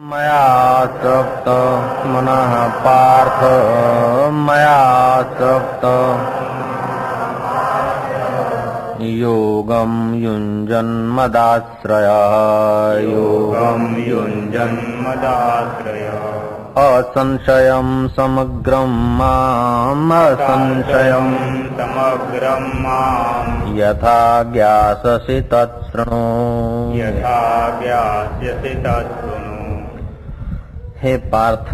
मयासक्त मनः पार्थ मयासक्त योगं युञ्जन्मदाश्रयः असंशयं समग्रं माम् यथा ज्ञास्यसि तच्छृणु हे पार्थ,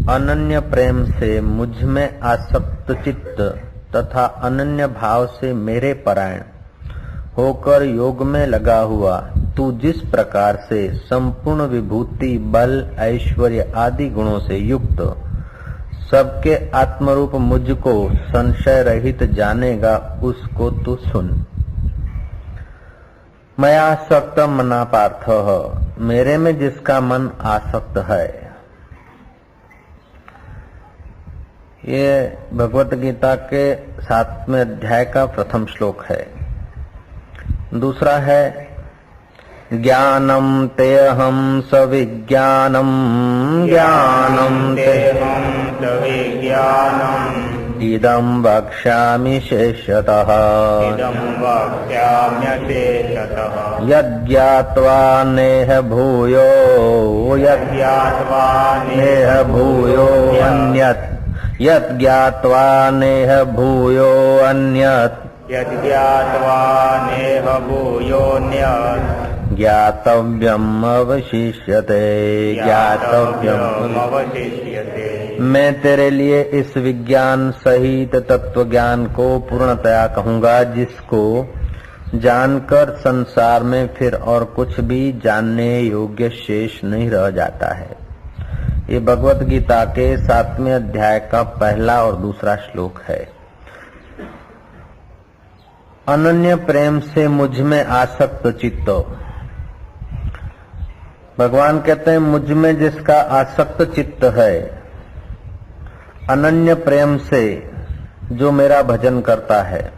अनन्य प्रेम से मुझ में आसक्त चित्त तथा अनन्य भाव से मेरे परायण होकर योग में लगा हुआ तू जिस प्रकार से संपूर्ण विभूति, बल, ऐश्वर्य आदि गुणों से युक्त सबके आत्मरूप मुझको संशय रहित जानेगा, उसको तू सुन। मया आसक्त मना पार्थ, मेरे में जिसका मन आसक्त है। ये भगवत गीता के 7वें अध्याय का प्रथम श्लोक है। दूसरा है ज्ञानम तेऽहं सविज्ञानम ज्ञानम तेऽहं सविज्ञानम इदं वक्ष्यामि शेषतः यज्ञात्वा नेह भूयो अन्यत् यज्ञात्वा नेह भूयो अन्यत् ज्ञातव्यम् अवशिष्यते मैं तेरे लिए इस विज्ञान सहित तत्व ज्ञान को पूर्णतया कहूंगा, जिसको जानकर संसार में फिर और कुछ भी जानने योग्य शेष नहीं रह जाता है। ये भगवत गीता के 7वें अध्याय का पहला और दूसरा श्लोक है। अनन्य प्रेम से मुझ में आसक्त चित्त, भगवान कहते हैं मुझ में जिसका आसक्त चित्त है, अनन्य प्रेम से जो मेरा भजन करता है,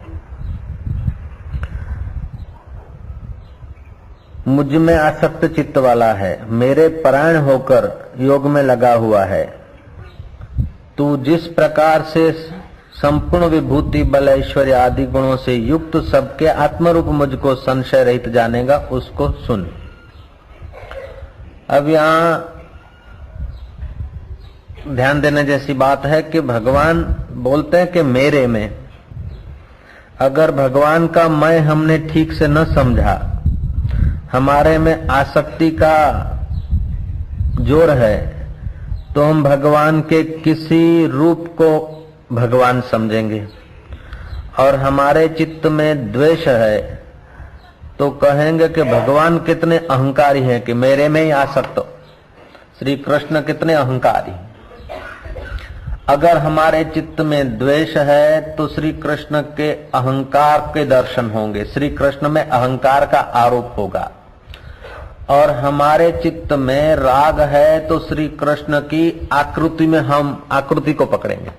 मुझ में आसक्त चित्त वाला है, मेरे परायण होकर योग में लगा हुआ है, तू जिस प्रकार से संपूर्ण विभूति, बल, ऐश्वर्य आदि गुणों से युक्त सबके आत्मरूप मुझको संशय रहित जानेगा, उसको सुन। अब यहाँ ध्यान देने जैसी बात है कि भगवान बोलते हैं कि मेरे में, अगर भगवान का मैं हमने ठीक से न समझा, हमारे में आसक्ति का जोर है, तो हम भगवान के किसी रूप को भगवान समझेंगे। और हमारे चित्त में द्वेष है तो कहेंगे कि भगवान कितने अहंकारी हैं कि मेरे में ही आसक्त, श्री कृष्ण कितने अहंकारी। अगर हमारे चित्त में द्वेष है तो श्री कृष्ण के अहंकार के दर्शन होंगे, श्री कृष्ण में अहंकार का आरोप होगा। और हमारे चित्त में राग है तो श्री कृष्ण की आकृति में हम आकृति को पकड़ेंगे।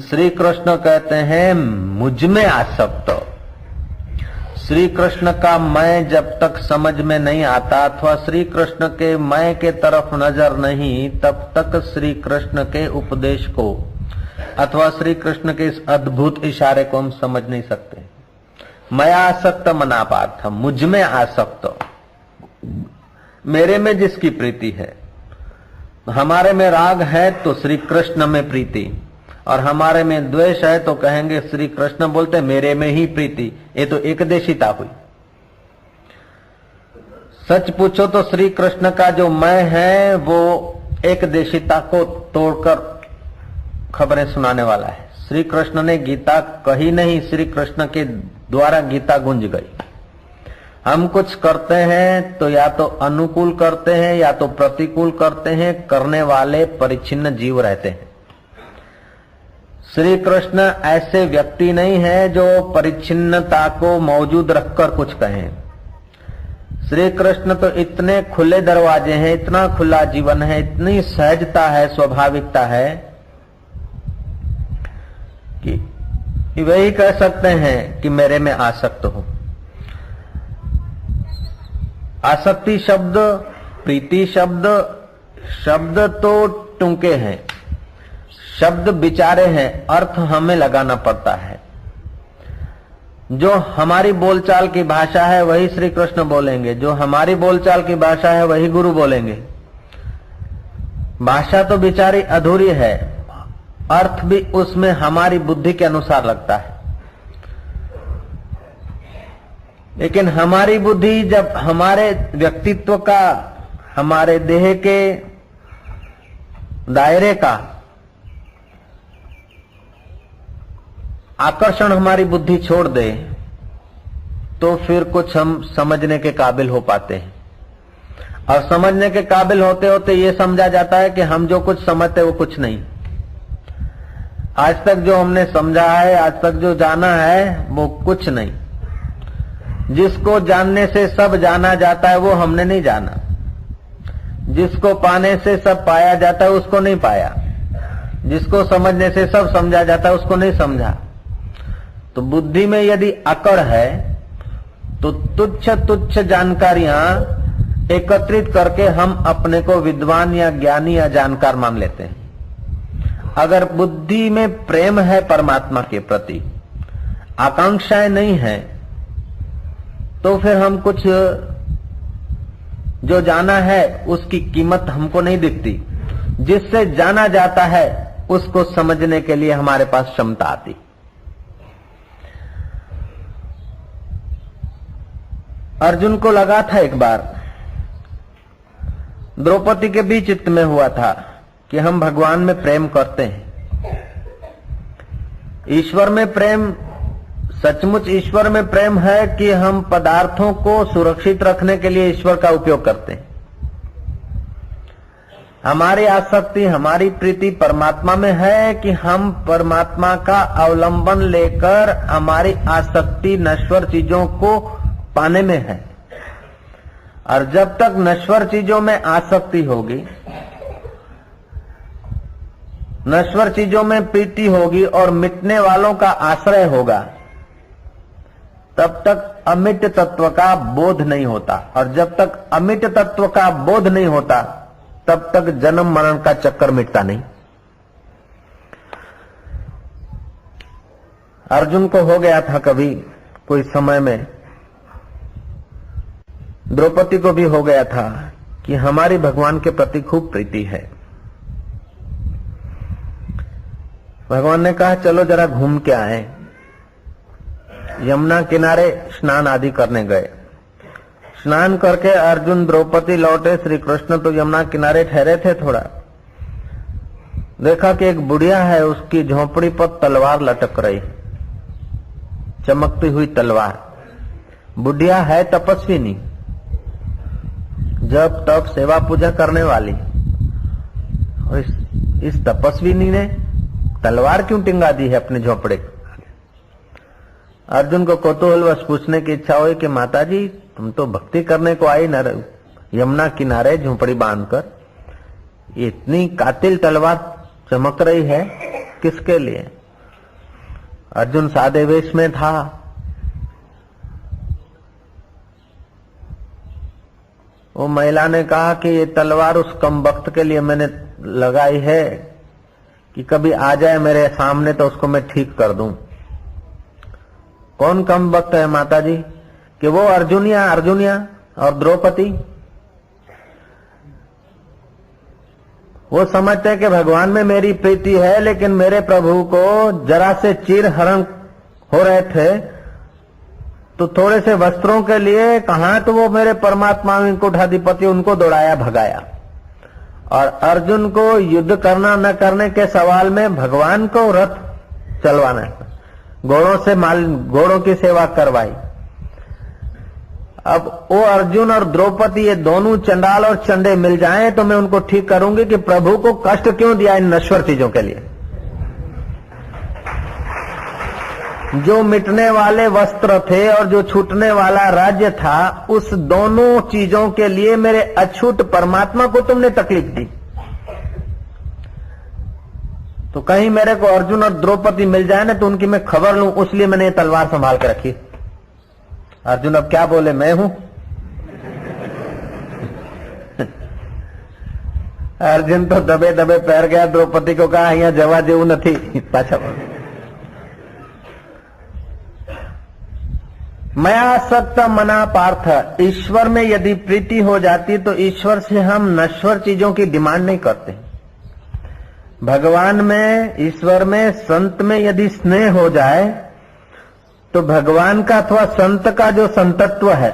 श्री कृष्ण कहते हैं मुझ में आसक्त। श्री कृष्ण का मैं जब तक समझ में नहीं आता अथवा श्री कृष्ण के मैं के तरफ नजर नहीं, तब तक श्री कृष्ण के उपदेश को अथवा श्री कृष्ण के इस अद्भुत इशारे को हम समझ नहीं सकते। मैं आसक्त मना पार्थ, मुझ में आसक्त, मेरे में जिसकी प्रीति है। हमारे में राग है तो श्री कृष्ण में प्रीति, और हमारे में द्वेष है तो कहेंगे श्री कृष्ण बोलते मेरे में ही प्रीति। ये तो एकदेशिता हुई। सच पूछो तो श्री कृष्ण का जो मैं है वो एकदेशिता को तोड़कर खबरें सुनाने वाला है। श्री कृष्ण ने गीता कही नहीं, श्री कृष्ण के द्वारा गीता गूंज गई। हम कुछ करते हैं तो या तो अनुकूल करते हैं या तो प्रतिकूल करते हैं, करने वाले परिच्छिन्न जीव रहते हैं। श्री कृष्ण ऐसे व्यक्ति नहीं है जो परिच्छिन्नता को मौजूद रखकर कुछ कहें। श्री कृष्ण तो इतने खुले दरवाजे हैं, इतना खुला जीवन है, इतनी सहजता है, स्वाभाविकता है कि वही कह सकते हैं कि मेरे में आसक्त हो। आसक्ति शब्द, प्रीति शब्द, शब्द तो टूंके हैं, शब्द विचारे हैं, अर्थ हमें लगाना पड़ता है। जो हमारी बोलचाल की भाषा है वही श्री कृष्ण बोलेंगे, जो हमारी बोलचाल की भाषा है वही गुरु बोलेंगे। भाषा तो बिचारी अधूरी है, अर्थ भी उसमें हमारी बुद्धि के अनुसार लगता है। लेकिन हमारी बुद्धि जब हमारे व्यक्तित्व का, हमारे देह के दायरे का आकर्षण हमारी बुद्धि छोड़ दे तो फिर कुछ हम समझने के काबिल हो पाते हैं। और समझने के काबिल होते होते ये समझा जाता है कि हम जो कुछ समझते वो कुछ नहीं। आज तक जो हमने समझा है, आज तक जो जाना है वो कुछ नहीं। जिसको जानने से सब जाना जाता है वो हमने नहीं जाना। जिसको पाने से सब पाया जाता है उसको नहीं पाया। जिसको समझने से सब समझा जाता है उसको नहीं समझा। तो बुद्धि में यदि अकड़ है तो तुच्छ तुच्छ जानकारियां एकत्रित करके हम अपने को विद्वान या ज्ञानी या जानकार मान लेते हैं। अगर बुद्धि में प्रेम है परमात्मा के प्रति, आकांक्षाएं नहीं है, तो फिर हम कुछ जो जाना है उसकी कीमत हमको नहीं दिखती। जिससे जाना जाता है उसको समझने के लिए हमारे पास क्षमता आती। अर्जुन को लगा था एक बार, द्रौपदी के भी चित्त में हुआ था कि हम भगवान में प्रेम करते हैं। ईश्वर में प्रेम, सचमुच ईश्वर में प्रेम है कि हम पदार्थों को सुरक्षित रखने के लिए ईश्वर का उपयोग करते हैं। हमारी आसक्ति, हमारी प्रीति परमात्मा में है कि हम परमात्मा का अवलंबन लेकर हमारी आसक्ति नश्वर चीजों को पाने में है। और जब तक नश्वर चीजों में आसक्ति होगी, नश्वर चीजों में प्रीति होगी और मिटने वालों का आश्रय होगा, तब तक अमिट तत्व का बोध नहीं होता। और जब तक अमिट तत्व का बोध नहीं होता तब तक जन्म मरण का चक्कर मिटता नहीं। अर्जुन को हो गया था कभी कोई समय में, द्रौपदी को भी हो गया था कि हमारी भगवान के प्रति खूब प्रीति है। भगवान ने कहा चलो जरा घूम के आए। यमुना किनारे स्नान आदि करने गए। स्नान करके अर्जुन द्रौपदी लौटे। श्री कृष्ण तो यमुना किनारे ठहरे थे थोड़ा। देखा कि एक बुढ़िया है, उसकी झोपड़ी पर तलवार लटक रही, चमकती हुई तलवार। बुढ़िया है तपस्विनी, जब तब सेवा पूजा करने वाली, और इस तपस्विनी ने तलवार क्यों टिंगा दी है अपने झोपड़े। अर्जुन को कौतूहलवश पूछने की इच्छा हुई कि माताजी तुम तो भक्ति करने को आई न, यमुना किनारे झोपड़ी बांधकर इतनी कातिल तलवार चमक रही है, किसके लिए। अर्जुन सादे वेश में था। वो महिला ने कहा कि ये तलवार उस कम वक्त के लिए मैंने लगाई है कि कभी आ जाए मेरे सामने तो उसको मैं ठीक कर दूं। कौन कम वक्त है माताजी? कि वो अर्जुनिया और द्रौपदी। वो समझते कि भगवान में मेरी प्रीति है, लेकिन मेरे प्रभु को जरा से चीर हरण हो रहे थे तो थोड़े से वस्त्रों के लिए कहां तो वो मेरे परमात्मा कुठाधिपति उनको दौड़ाया भगाया। और अर्जुन को युद्ध करना न करने के सवाल में भगवान को रथ चलवाना है, घोड़ों की सेवा करवाई। अब वो अर्जुन और द्रौपदी ये दोनों चंडाल और चंडे मिल जाएं तो मैं उनको ठीक करूंगी कि प्रभु को कष्ट क्यों दिया इन नश्वर चीजों के लिए। जो मिटने वाले वस्त्र थे और जो छूटने वाला राज्य था, उस दोनों चीजों के लिए मेरे अछूट परमात्मा को तुमने तकलीफ दी। तो कहीं मेरे को अर्जुन और द्रौपदी मिल जाए ना तो उनकी मैं खबर लूं, उसलिए मैंने तलवार संभाल के रखी। अर्जुन अब क्या बोले, मैं हूं। अर्जुन तो दबे दबे पैर गया, द्रौपदी को कहा यहाँ जवा जेવું નથી પાછા। मयासक्त मना पार्थ, ईश्वर में यदि प्रीति हो जाती तो ईश्वर से हम नश्वर चीजों की डिमांड नहीं करते। भगवान में, ईश्वर में, संत में यदि स्नेह हो जाए तो भगवान का अथवा संत का जो संतत्व है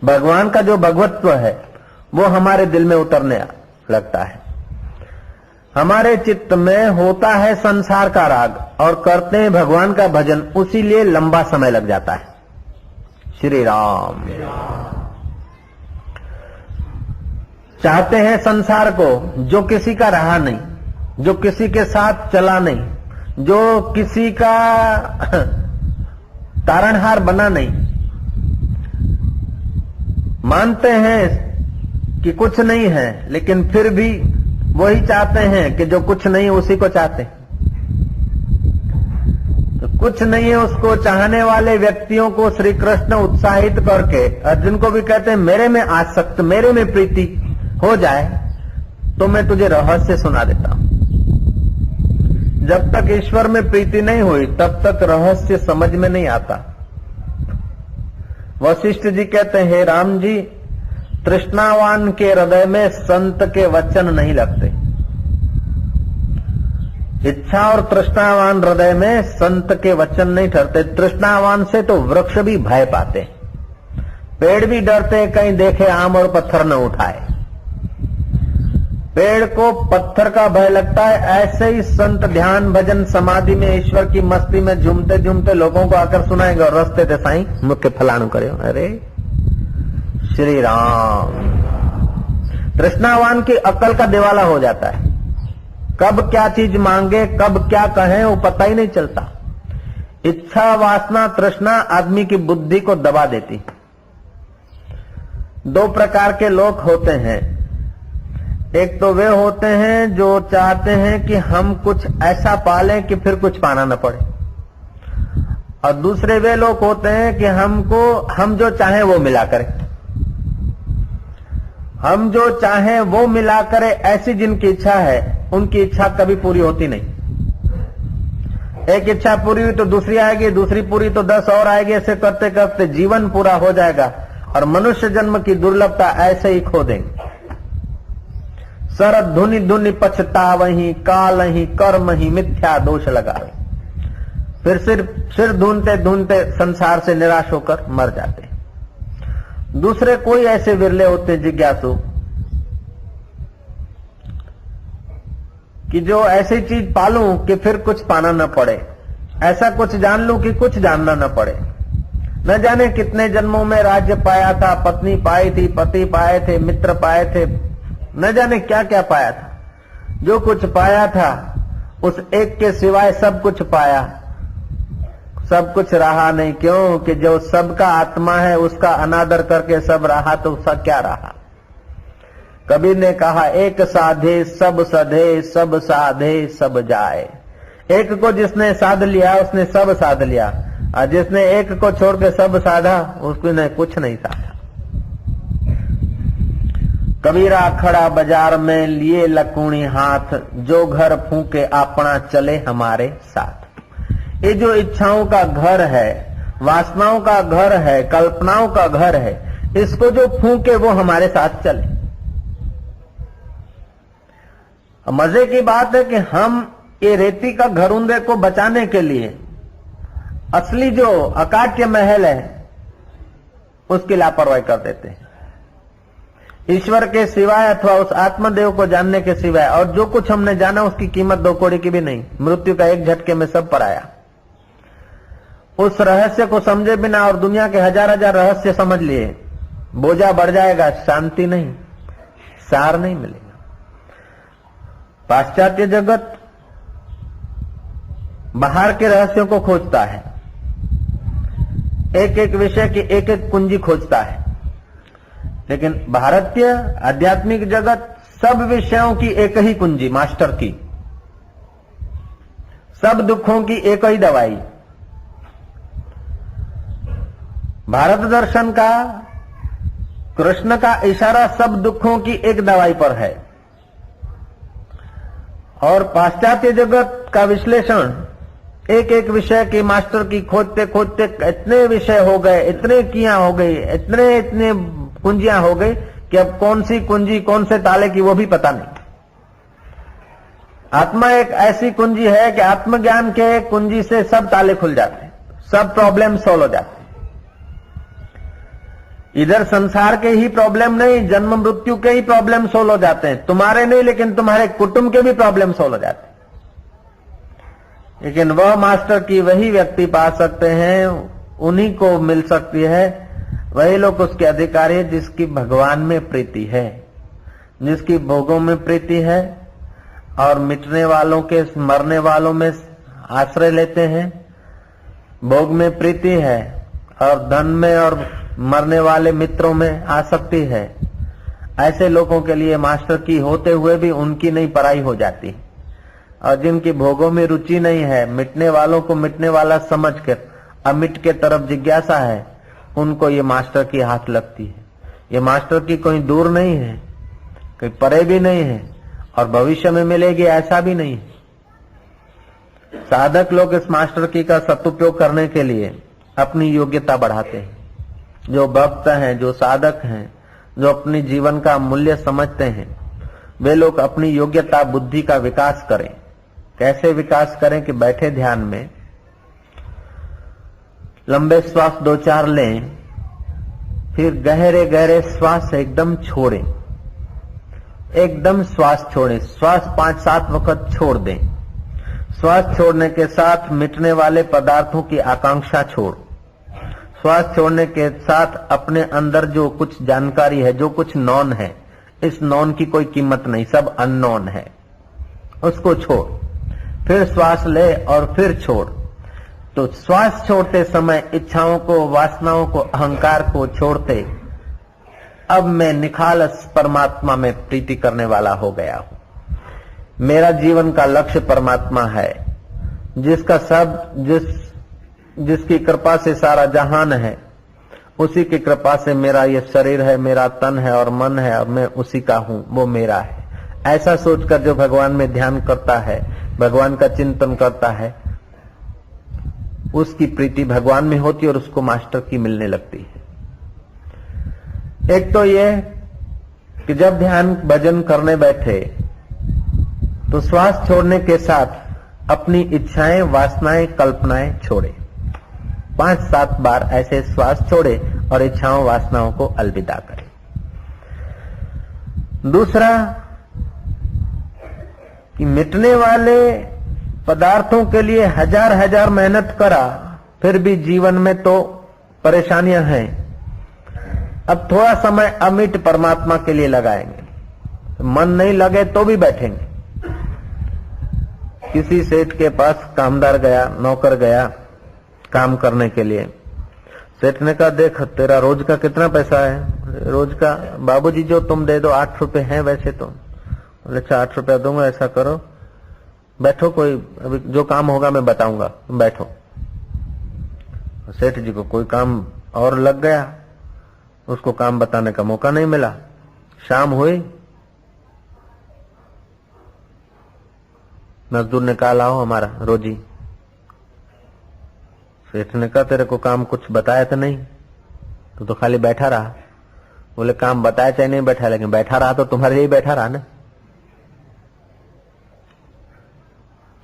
भगवान का जो भगवत्व है वो हमारे दिल में उतरने लगता है। हमारे चित्त में होता है संसार का राग और करते हैं भगवान का भजन, उसी लिए लंबा समय लग जाता है। श्री राम। चाहते हैं संसार को जो किसी का रहा नहीं, जो किसी के साथ चला नहीं, जो किसी का तारणहार बना नहीं। मानते हैं कि कुछ नहीं है, लेकिन फिर भी वही चाहते हैं कि जो कुछ नहीं उसी को चाहते हैं। तो कुछ नहीं है उसको चाहने वाले व्यक्तियों को श्री कृष्ण उत्साहित करके अर्जुन को भी कहते हैं मेरे में आसक्त, मेरे में प्रीति हो जाए तो मैं तुझे रहस्य सुना देता हूं। जब तक ईश्वर में प्रीति नहीं हुई तब तक रहस्य समझ में नहीं आता। वशिष्ठ जी कहते हैं, हे राम जी, तृष्णावान के हृदय में संत के वचन नहीं लगते। इच्छा और तृष्णावान हृदय में संत के वचन नहीं ठहरते। तृष्णावान से तो वृक्ष भी भय पाते, पेड़ भी डरते कहीं देखे आम और पत्थर न उठाए। पेड़ को पत्थर का भय लगता है, ऐसे ही संत ध्यान भजन समाधि में ईश्वर की मस्ती में झूमते झूमते लोगों को आकर सुनाएंगे और रस्ते थे साईं मुख्य फलाणु करो। अरे श्री राम। तृष्णावान की अक्ल का दिवाला हो जाता है, कब क्या चीज मांगे कब क्या कहें वो पता ही नहीं चलता। इच्छा वासना तृष्णा आदमी की बुद्धि को दबा देती। दो प्रकार के लोग होते हैं, एक तो वे होते हैं जो चाहते हैं कि हम कुछ ऐसा पालें कि फिर कुछ पाना न पड़े, और दूसरे वे लोग होते हैं कि हम जो चाहें वो मिला करें। हम जो चाहें वो मिला करें, ऐसी जिनकी इच्छा है उनकी इच्छा कभी पूरी होती नहीं। एक इच्छा पूरी हुई तो दूसरी आएगी, दूसरी पूरी तो 10 और आएगी, ऐसे करते करते जीवन पूरा हो जाएगा और मनुष्य जन्म की दुर्लभता ऐसे ही खो देंगे। सरद धुनि धुनि पछतावही, काल ही कर्म ही मिथ्या दोष लगावे। फिर सिर ढूंढते ढूंढते संसार से निराश होकर मर जाते। दूसरे कोई ऐसे विरले होते जिज्ञासु कि जो ऐसी चीज पालूं कि फिर कुछ पाना न पड़े, ऐसा कुछ जान लूं कि कुछ जानना न पड़े। न जाने कितने जन्मों में राज्य पाया था, पत्नी पाई थी, पति पाए थे, मित्र पाए थे, न जाने क्या क्या पाया था। जो कुछ पाया था उस एक के सिवाय सब कुछ पाया, सब कुछ रहा नहीं। क्यों कि जो सबका आत्मा है उसका अनादर करके सब रहा तो उसका क्या रहा। कबीर ने कहा, एक साधे सब सधे, सब साधे सब जाए। एक को जिसने साध लिया उसने सब साध लिया, और जिसने एक को छोड़ के सब साधा उसने कुछ नहीं साधा। कबीरा खड़ा बाजार में लिए लकूणी हाथ, जो घर फूके अपना चले हमारे साथ। ये जो इच्छाओं का घर है, वासनाओं का घर है, कल्पनाओं का घर है, इसको जो फूके वो हमारे साथ चले। मजे की बात है कि हम ये रेती का घरुंदे को बचाने के लिए असली जो अकाट्य महल है उसकी लापरवाही कर देते हैं। ईश्वर के सिवाय अथवा उस आत्मदेव को जानने के सिवाय और जो कुछ हमने जाना उसकी कीमत 2 कौड़ी की भी नहीं। मृत्यु का एक झटके में सब पराया। उस रहस्य को समझे बिना और दुनिया के हजार हजार रहस्य समझ लिए, बोझा बढ़ जाएगा, शांति नहीं, सार नहीं मिलेगा। पाश्चात्य जगत बाहर के रहस्यों को खोजता है, एक एक विषय की एक एक कुंजी खोजता है, लेकिन भारतीय आध्यात्मिक जगत सब विषयों की एक ही कुंजी, मास्टर की, सब दुखों की एक ही दवाई। भारत दर्शन का, कृष्ण का इशारा सब दुखों की एक दवाई पर है। और पाश्चात्य जगत का विश्लेषण, एक एक विषय की मास्टर की खोजते खोजते इतने विषय हो गए, इतने कियां हो गई, इतने कुंजियां हो गई कि अब कौन सी कुंजी कौन से ताले की वो भी पता नहीं। आत्मा एक ऐसी कुंजी है कि आत्मज्ञान के कुंजी से सब ताले खुल जाते हैं, सब प्रॉब्लम सॉल्व हो जाते हैं। इधर संसार के ही प्रॉब्लम नहीं, जन्म मृत्यु के ही प्रॉब्लम सॉल्व हो जाते हैं, तुम्हारे नहीं लेकिन तुम्हारे कुटुंब के भी प्रॉब्लम सॉल्व हो जाते हैं। लेकिन वह मास्टर की वही व्यक्ति पा सकते हैं, उन्हीं को मिल सकती है, वही लोग उसके अधिकारी है जिसकी भगवान में प्रीति है, जिसकी भोगों में प्रीति है और मिटने वालों के मरने वालों में आश्रय लेते हैं। भोग में प्रीति है और धन में और मरने वाले मित्रों में आसक्ति है। ऐसे लोगों के लिए मास्टर की होते हुए भी उनकी नहीं पराई हो जाती, और जिनकी भोगों में रुचि नहीं है, मिटने वालों को मिटने वाला समझकर अमिट के तरफ जिज्ञासा है, उनको ये मास्टर की हाथ लगती है। ये मास्टर की कोई दूर नहीं है, कोई परे भी नहीं है और भविष्य में मिलेगी ऐसा भी नहीं है। साधक लोग इस मास्टर की का सदुपयोग करने के लिए अपनी योग्यता बढ़ाते हैं। जो भक्त हैं, जो साधक हैं, जो अपनी जीवन का मूल्य समझते हैं, वे लोग अपनी योग्यता बुद्धि का विकास करें। कैसे विकास करें कि बैठे ध्यान में लंबे श्वास 2-4 लें, फिर गहरे गहरे श्वास एकदम छोड़ें, एकदम श्वास छोड़ें, श्वास 5-7 वक्त छोड़ दें। श्वास छोड़ने के साथ मिटने वाले पदार्थों की आकांक्षा छोड़, श्वास छोड़ने के साथ अपने अंदर जो कुछ जानकारी है, जो कुछ नॉन है, इस नॉन की कोई कीमत नहीं, सब अननोन है, उसको छोड़। फिर श्वास ले और फिर छोड़। तो श्वास छोड़ते समय इच्छाओं को, वासनाओं को, अहंकार को छोड़ते अब मैं निखालस परमात्मा में प्रीति करने वाला हो गया हूं। मेरा जीवन का लक्ष्य परमात्मा है, जिसकी कृपा से सारा जहान है, उसी की कृपा से मेरा ये शरीर है, मेरा तन है और मन है, और मैं उसी का हूं, वो मेरा है। ऐसा सोचकर जो भगवान में ध्यान करता है, भगवान का चिंतन करता है, उसकी प्रीति भगवान में होती है और उसको मास्टर की मिलने लगती है। एक तो ये कि जब ध्यान भजन करने बैठे तो श्वास छोड़ने के साथ अपनी इच्छाएं, वासनाएं, कल्पनाएं छोड़े। 5-7 बार ऐसे श्वास छोड़े और इच्छाओं, वासनाओं को अलविदा करें। दूसरा कि मिटने वाले पदार्थों के लिए हजार मेहनत करा, फिर भी जीवन में तो परेशानियां हैं। अब थोड़ा समय अमिट परमात्मा के लिए लगाएंगे। मन नहीं लगे तो भी बैठेंगे। किसी सेठ के पास कामदार गया, नौकर गया काम करने के लिए। सेठ ने कहा, देख तेरा रोज का कितना पैसा है? रोज का बाबूजी जो तुम दे दो 8 रुपए हैं वैसे तो। बोले अच्छा 8 रुपया दूंगा, ऐसा करो बैठो, कोई अभी जो काम होगा मैं बताऊंगा, तुम बैठो। सेठ जी को कोई काम और लग गया, उसको काम बताने का मौका नहीं मिला। शाम हुई, मजदूर ने कहा लाओ हमारा रोजी। सेठ ने कहा तेरे को काम कुछ बताया तो नहीं, तो खाली बैठा रहा। बोले काम बताया चाहे नहीं बैठा, लेकिन बैठा रहा तो तुम्हारे लिए बैठा रहा ना,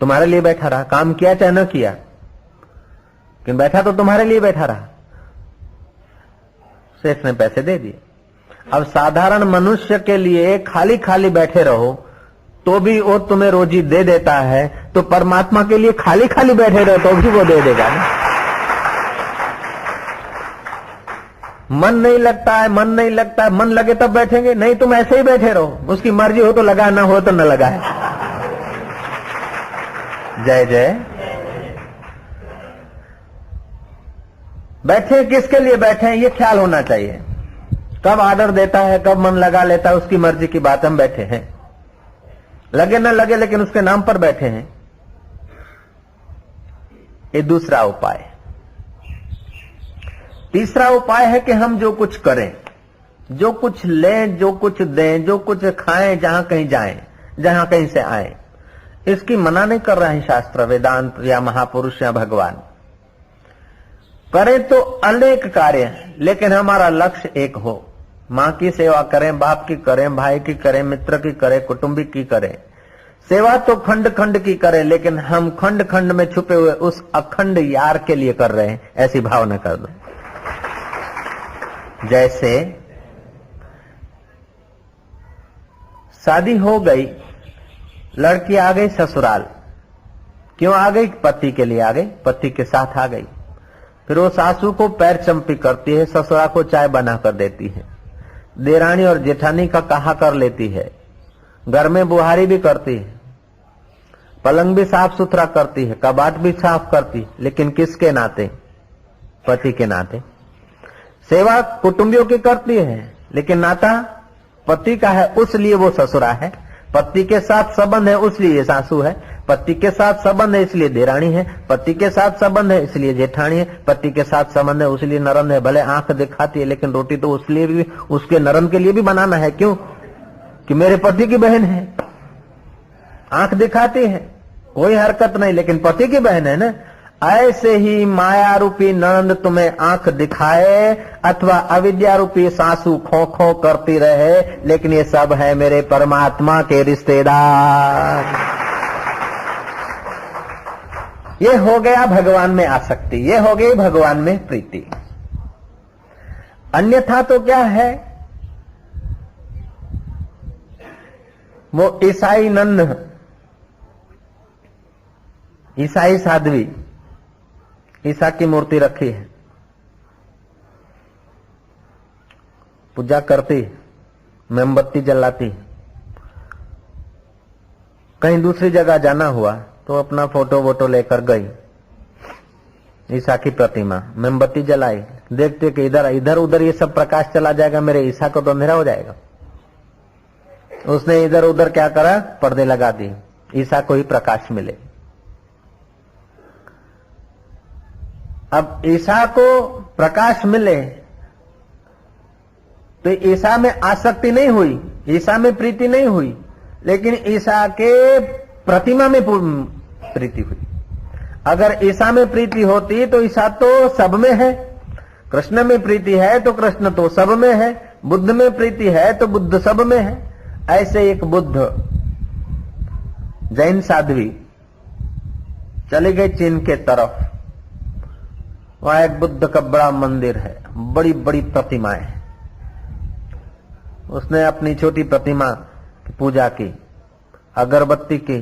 तुम्हारे लिए बैठा रहा। काम किया चाहे न किया, लेकिन बैठा तो तुम्हारे लिए बैठा रहा। सेठ ने पैसे दे दिए। अब साधारण मनुष्य के लिए खाली खाली बैठे रहो तो भी वो तुम्हें रोजी दे देता है, तो परमात्मा के लिए खाली खाली बैठे रहो तो भी वो दे देगा ना। मन नहीं लगता है, मन नहीं लगता है, मन लगे तब बैठेंगे, नहीं तुम ऐसे ही बैठे रहो, उसकी मर्जी हो तो लगाए, ना हो तो न लगाए। जय जय। बैठे किसके लिए बैठे हैं ये ख्याल होना चाहिए। कब आर्डर देता है, कब मन लगा लेता है, उसकी मर्जी की बात। हम बैठे हैं, लगे न लगे लेकिन उसके नाम पर बैठे हैं। ये दूसरा उपाय। तीसरा उपाय है कि हम जो कुछ करें, जो कुछ लें, जो कुछ दें, जो कुछ खाएं, जहां कहीं जाएं, जहां कहीं से आए, इसकी मना नहीं कर रहे हैं शास्त्र, वेदांत या महापुरुष या भगवान। करें तो अनेक कार्य, लेकिन हमारा लक्ष्य एक हो। मां की सेवा करें, बाप की करें, भाई की करें, मित्र की करें, कुटुंबी की करें। सेवा तो खंड खंड की करें, लेकिन हम खंड खंड में छुपे हुए उस अखंड यार के लिए कर रहे हैं, ऐसी भावना कर दो। जैसे शादी हो गई, लड़की आ गई ससुराल। क्यों आ गई? पति के लिए आ गई, पति के साथ आ गई। फिर वो सासू को पैर चंपी करती है, ससुरा को चाय बना कर देती है, देरानी और जेठानी का कहा कर लेती है, घर में बुहारी भी करती है, पलंग भी साफ सुथरा करती है, कबाट भी साफ करती है, लेकिन किसके नाते? पति के नाते। सेवा कुटुंबियों की करती है, लेकिन नाता पति का है, उसलिए वो ससुरा है। पति के साथ संबंध है, उसलिए सासू है। पति के साथ संबंध है, इसलिए देरानी है। पति के साथ संबंध है, इसलिए जेठानी है। पति के साथ संबंध है, उसलिए नरम है। भले आंख दिखाती है, लेकिन रोटी तो उसलिए भी, उसके नरम के लिए भी बनाना है। क्यों? कि मेरे पति की बहन है। आंख दिखाती है, कोई हरकत नहीं, लेकिन पति की बहन है ना। ऐसे ही माया रूपी नंद तुम्हें आंख दिखाए अथवा अविद्या रूपी सासू खो खो करती रहे, लेकिन ये सब है मेरे परमात्मा के रिश्तेदार। ये हो गया भगवान में आसक्ति, ये हो गई भगवान में प्रीति। अन्यथा तो क्या है? वो ईसाई नन्ह, ईसाई साध्वी ईसा की मूर्ति रखी है, पूजा करती, मोमबत्ती जलाती। कहीं दूसरी जगह जाना हुआ तो अपना फोटो वोटो लेकर गई, ईसा की प्रतिमा, मोमबत्ती जलाई, देखते कि इधर इधर उधर ये सब प्रकाश चला जाएगा, मेरे ईसा को तो अंधेरा हो जाएगा। उसने इधर उधर क्या करा? पर्दे लगा दिए, ईसा को ही प्रकाश मिले। अब ईसा को प्रकाश मिले तो ईसा में आसक्ति नहीं हुई, ईसा में प्रीति नहीं हुई, लेकिन ईसा के प्रतिमा में प्रीति हुई। अगर ईसा में प्रीति होती तो ईसा तो सब में है, कृष्ण में प्रीति है तो कृष्ण तो सब में है, बुद्ध में प्रीति है तो बुद्ध सब में है। ऐसे एक बुद्ध जैन साध्वी चली गई चीन के तरफ। वहां एक बुद्ध का बड़ा मंदिर है, बड़ी बड़ी प्रतिमाएं हैं। उसने अपनी छोटी प्रतिमा की पूजा की, अगरबत्ती की।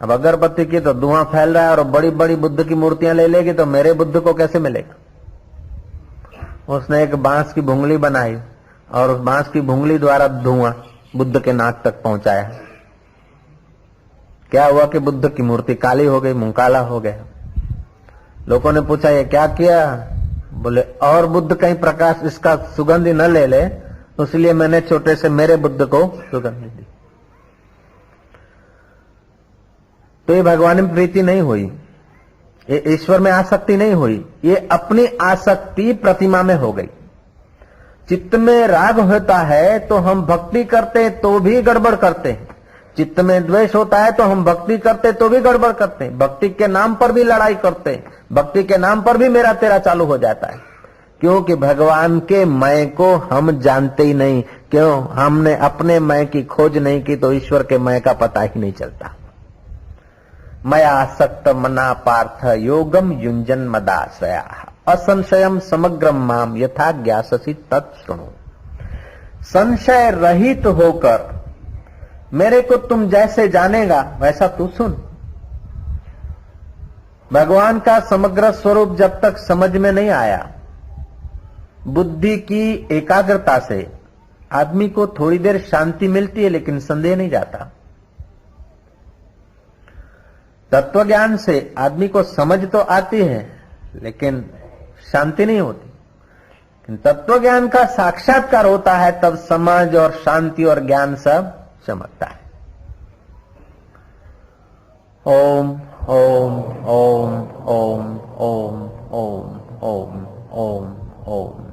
अब अगरबत्ती की तो धुआं फैल रहा है, और बड़ी बड़ी बुद्ध की मूर्तियां ले लेगी तो मेरे बुद्ध को कैसे मिलेगा? उसने एक बांस की भुंगली बनाई और उस बांस की भुंगली द्वारा धुआं बुद्ध के नाक तक पहुंचाया। क्या हुआ कि बुद्ध की मूर्ति काली हो गई, मुंह काला हो गया। लोगों ने पूछा ये क्या किया? बोले और बुद्ध कहीं प्रकाश इसका सुगंधी न ले ले, इसलिए मैंने छोटे से मेरे बुद्ध को सुगंधी दी। तो ये भगवान में प्रीति नहीं हुई, ये ईश्वर में आसक्ति नहीं हुई, ये अपनी आसक्ति प्रतिमा में हो गई। चित्त में राग होता है तो हम भक्ति करते तो भी गड़बड़ करते हैं, चित्त में द्वेष होता है तो हम भक्ति करते तो भी गड़बड़ करते हैं, भक्ति के नाम पर भी लड़ाई करते हैं, भक्ति के नाम पर भी मेरा तेरा चालू हो जाता है। क्योंकि भगवान के मैं को हम जानते ही नहीं। क्यों? हमने अपने मैं की खोज नहीं की तो ईश्वर के मैं का पता ही नहीं चलता। मया आसक्त मना पार्थ योगम युंजन मदाश्रया असंशयम समग्रम माम यथा ज्ञाससी तत्शृणु। संशय रहित होकर मेरे को तुम जैसे जानेगा वैसा तू सुन। भगवान का समग्र स्वरूप जब तक समझ में नहीं आया, बुद्धि की एकाग्रता से आदमी को थोड़ी देर शांति मिलती है, लेकिन संदेह नहीं जाता। तत्व ज्ञान से आदमी को समझ तो आती है, लेकिन शांति नहीं होती। तत्व ज्ञान का साक्षात्कार होता है तब समझ और शांति और ज्ञान सब चमकता है। ओम ओम ओम ओम ओम ओम ओम ओम ओम।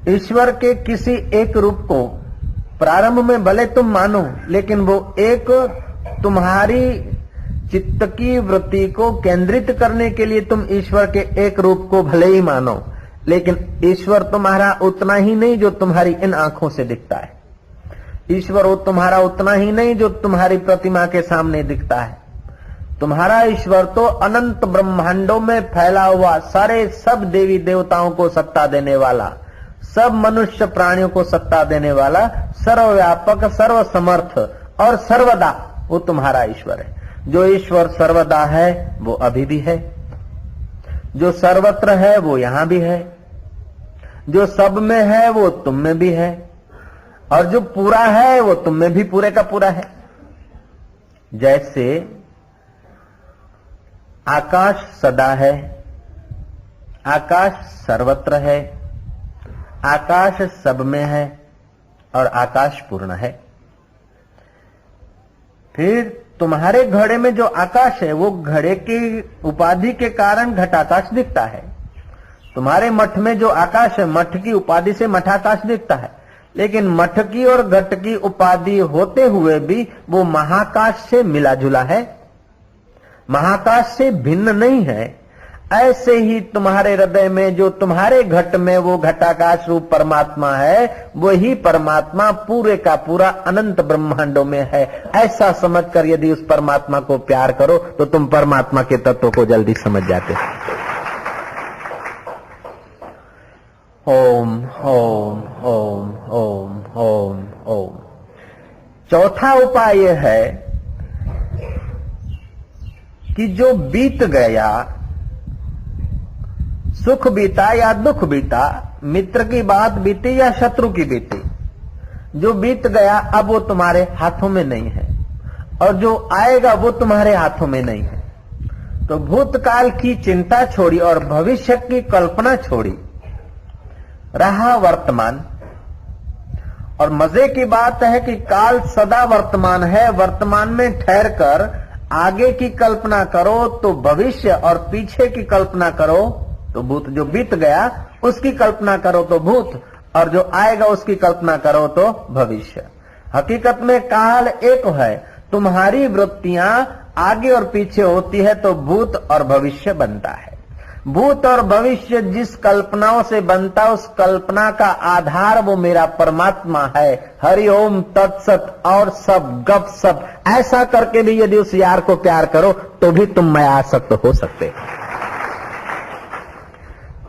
ईश्वर के किसी एक रूप को प्रारंभ में भले तुम मानो, लेकिन वो एक तुम्हारी चित्त की वृत्ति को केंद्रित करने के लिए तुम ईश्वर के एक रूप को भले ही मानो, लेकिन ईश्वर तुम्हारा उतना ही नहीं जो तुम्हारी इन आंखों से दिखता है। ईश्वर वो तुम्हारा उतना ही नहीं जो तुम्हारी प्रतिमा के सामने दिखता है। तुम्हारा ईश्वर तो अनंत ब्रह्मांडों में फैला हुआ, सारे सब देवी देवताओं को सत्ता देने वाला, सब मनुष्य प्राणियों को सत्ता देने वाला, सर्वव्यापक, सर्वसमर्थ और सर्वदा वो तुम्हारा ईश्वर है। जो ईश्वर सर्वदा है वो अभी भी है, जो सर्वत्र है वो यहां भी है, जो सब में है वो तुम में भी है, और जो पूरा है वो तुम में भी पूरे का पूरा है। जैसे आकाश सदा है, आकाश सर्वत्र है, आकाश सब में है और आकाश पूर्ण है। फिर तुम्हारे घड़े में जो आकाश है वो घड़े की उपाधि के कारण घटाकाश दिखता है। तुम्हारे मठ में जो आकाश है मठ की उपाधि से मठाकाश दिखता है, लेकिन मठ की और घट की उपाधि होते हुए भी वो महाकाश से मिला जुला है, महाकाश से भिन्न नहीं है। ऐसे ही तुम्हारे हृदय में जो तुम्हारे घट में वो घटाकाश रूप परमात्मा है, वही परमात्मा पूरे का पूरा अनंत ब्रह्मांडों में है। ऐसा समझकर यदि उस परमात्मा को प्यार करो तो तुम परमात्मा के तत्व को जल्दी समझ जाते हो। ओम ओम ओम ओम ओम ओम। चौथा उपाय यह है कि जो बीत गया, सुख बीता या दुख बीता, मित्र की बात बीती या शत्रु की बीती, जो बीत गया अब वो तुम्हारे हाथों में नहीं है, और जो आएगा वो तुम्हारे हाथों में नहीं है। तो भूतकाल की चिंता छोड़ी और भविष्य की कल्पना छोड़ी, रहा वर्तमान। और मजे की बात है कि काल सदा वर्तमान है। वर्तमान में ठहर कर आगे की कल्पना करो तो भविष्य, और पीछे की कल्पना करो तो भूत। जो बीत गया उसकी कल्पना करो तो भूत, और जो आएगा उसकी कल्पना करो तो भविष्य। हकीकत में काल एक है। तुम्हारी वृत्तियां आगे और पीछे होती है तो भूत और भविष्य बनता है। भूत और भविष्य जिस कल्पनाओं से बनता, उस कल्पना का आधार वो मेरा परमात्मा है। हरिओम तत्सत और सब गप सब। ऐसा करके भी यदि उस यार को प्यार करो तो भी तुम मैं आसक्त हो सकते हो।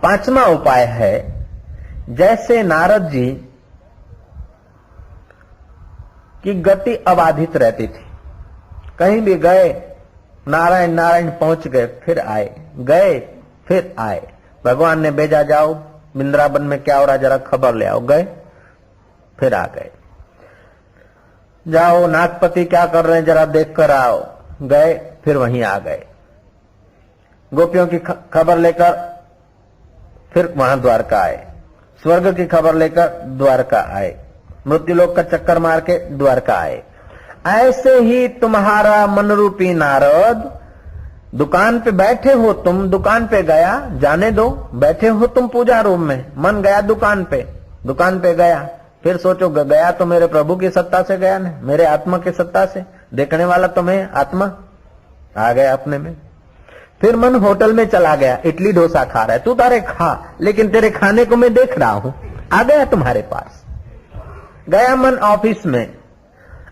पांचवा उपाय है, जैसे नारद जी की गति अबाधित रहती थी, कहीं भी गए नारायण नारायण पहुंच गए, फिर आए, गए फिर आए। भगवान ने भेजा जाओ वृंदावन में क्या हो रहा जरा खबर ले आओ, गए फिर आ गए। जाओ नागपति क्या कर रहे हैं जरा देख कर आओ, गए फिर वहीं आ गए। गोपियों की खबर लेकर फिर वहां द्वारका आए, स्वर्ग की खबर लेकर द्वारका आए, मृत्युलोक का चक्कर मार के द्वारका आए। ऐसे ही तुम्हारा मनरूपी नारद, दुकान पे बैठे हो तुम, दुकान पे गया, जाने दो, बैठे हो तुम पूजा रूम में, मन गया दुकान पे गया, फिर सोचो गया तो मेरे प्रभु की सत्ता से गया ना, मेरे आत्मा की सत्ता से, देखने वाला तो मैं आत्मा, आ गया अपने में। फिर मन होटल में चला गया, इडली डोसा खा रहा है, तू तारे खा, लेकिन तेरे खाने को मैं देख रहा हूं, आ गया तुम्हारे पास। गया मन ऑफिस में,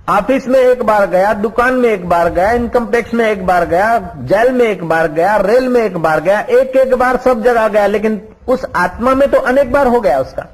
ऑफिस में एक बार गया, दुकान में एक बार गया, इनकम टैक्स में एक बार गया, जेल में एक बार गया, रेल में एक बार गया, एक एक बार सब जगह गया, लेकिन उस आत्मा में तो अनेक बार हो गया उसका।